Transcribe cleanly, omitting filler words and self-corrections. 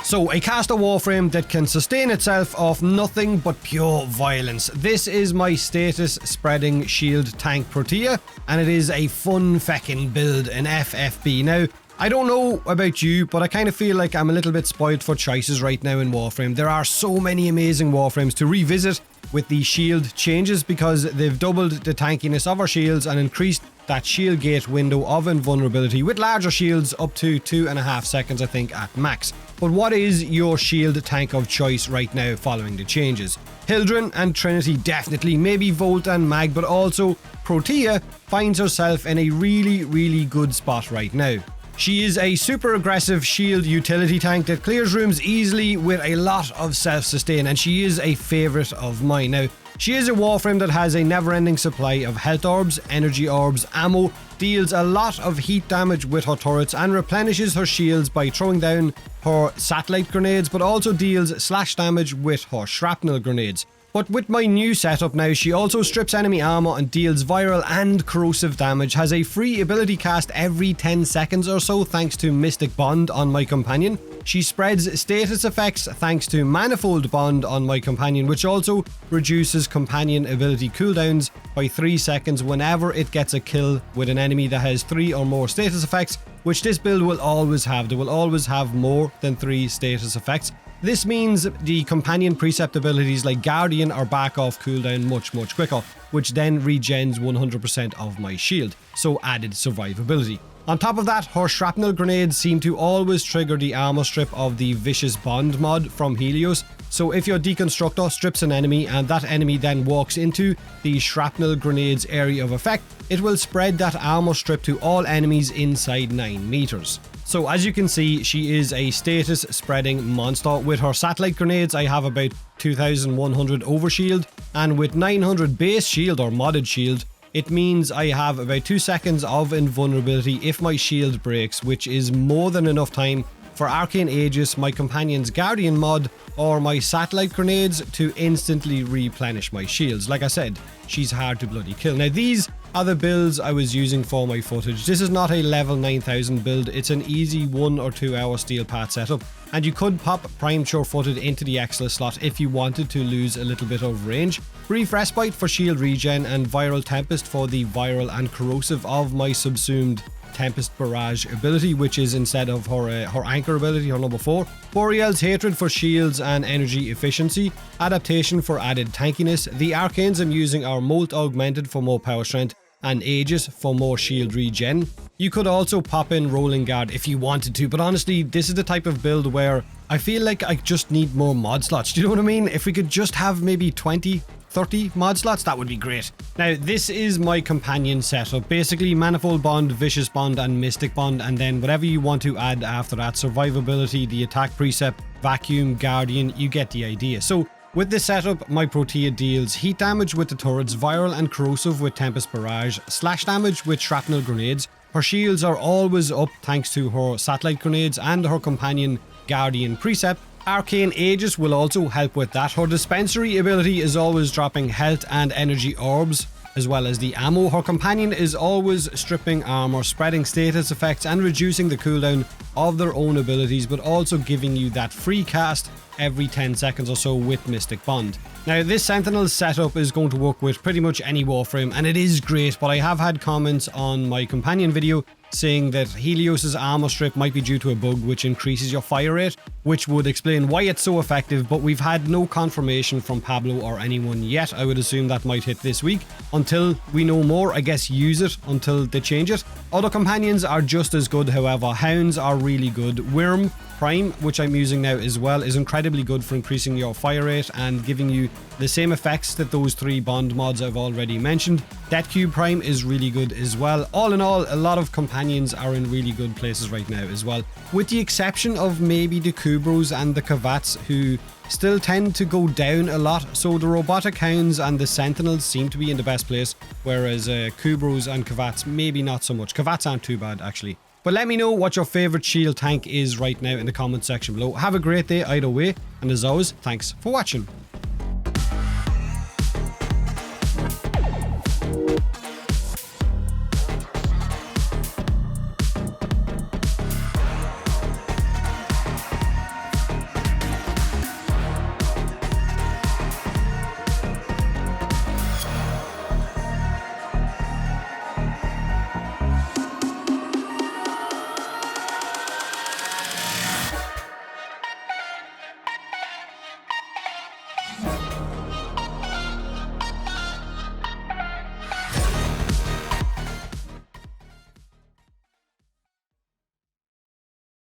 So, a caster Warframe that can sustain itself off nothing but pure violence. This is my status spreading shield tank Protea, and it is a fun feckin' build in FFB. Now, I don't know about you, but I kind of feel like I'm a little bit spoiled for choices right now in Warframe. There are so many amazing Warframes to revisit with the shield changes because they've doubled the tankiness of our shields and increased that shield gate window of invulnerability with larger shields up to 2.5 seconds, I think, at max. But what is your shield tank of choice right now following the changes? Hildryn and Trinity definitely, maybe Volt and Mag, but also Protea finds herself in a really good spot right now. She is a super aggressive shield utility tank that clears rooms easily with a lot of self-sustain, and she is a favourite of mine. Now, she is a Warframe that has a never-ending supply of health orbs, energy orbs, ammo, deals a lot of heat damage with her turrets, and replenishes her shields by throwing down her satellite grenades, but also deals slash damage with her shrapnel grenades. But with my new setup now, she also strips enemy armor and deals viral and corrosive damage, has a free ability cast every 10 seconds or so thanks to Mystic Bond on my companion. She spreads status effects thanks to Manifold Bond on my companion, which also reduces companion ability cooldowns by 3 seconds whenever it gets a kill with an enemy that has 3 or more status effects, which this build will always have. They will always have more than 3 status effects. This means the companion precept abilities like Guardian are back off cooldown much quicker, which then regens 100% of my shield, so added survivability. On top of that, her shrapnel grenades seem to always trigger the armor strip of the Vicious Bond mod from Helios, so if your deconstructor strips an enemy and that enemy then walks into the shrapnel grenades area of effect, it will spread that armor strip to all enemies inside 9 meters. So as you can see, she is a status spreading monster. With her satellite grenades, I have about 2100 overshield, and with 900 base shield or modded shield, it means I have about 2 seconds of invulnerability if my shield breaks, which is more than enough time for Arcane Aegis, my companion's Guardian mod, or my satellite grenades to instantly replenish my shields. Like I said, she's hard to bloody kill. Now these are the builds I was using for my footage. This is not a level 9000 build, it's an easy 1 or 2 hour steel path setup, and you could pop Prime Sure-Footed into the Excellus slot if you wanted to lose a little bit of range. Brief Respite for shield regen, and Viral Tempest for the viral and corrosive of my subsumed Tempest Barrage ability, which is instead of her anchor ability, her number 4. Boreal's Hatred for shields and energy efficiency. Adaptation for added tankiness. The arcanes I'm using are Molt Augmented for more power strength, and Aegis for more shield regen. You could also pop in Rolling Guard if you wanted to, but honestly, this is the type of build where I feel like I just need more mod slots. Do you know what I mean? If we could just have maybe 20, 30 mod slots, that would be great. Now, this is my companion setup. Basically, Manifold Bond, Vicious Bond, and Mystic Bond, and then whatever you want to add after that. Survivability, the attack precept, Vacuum, Guardian, you get the idea. So, with this setup, my Protea deals heat damage with the turrets, viral and corrosive with Tempest Barrage, slash damage with shrapnel grenades. Her shields are always up thanks to her satellite grenades and her companion Guardian precept. Arcane Aegis will also help with that. Her dispensary ability is always dropping health and energy orbs, as well as the ammo. Her companion is always stripping armor, spreading status effects, and reducing the cooldown of their own abilities, but also giving you that free cast every 10 seconds or so with Mystic Bond. Now, this Sentinel setup is going to work with pretty much any Warframe, and it is great, but I have had comments on my companion video saying that Helios's armor strip might be due to a bug which increases your fire rate, which would explain why it's so effective, but we've had no confirmation from Pablo or anyone yet. I would assume that might hit this week. Until we know more, I guess use it until they change it. Other companions are just as good, however. Hounds are really good. Worm Prime, which I'm using now as well, is incredibly good for increasing your fire rate and giving you the same effects that those 3 bond mods I've already mentioned. Death Cube Prime is really good as well. All in all, a lot of companions are in really good places right now as well, with the exception of maybe the Kubros and the Kavats, who still tend to go down a lot. So the Robotic Hounds and the Sentinels seem to be in the best place, whereas Kubros and Kavats maybe not so much. Kavats aren't too bad actually. But let me know what your favourite shield tank is right now in the comment section below. Have a great day either way, and as always, thanks for watching.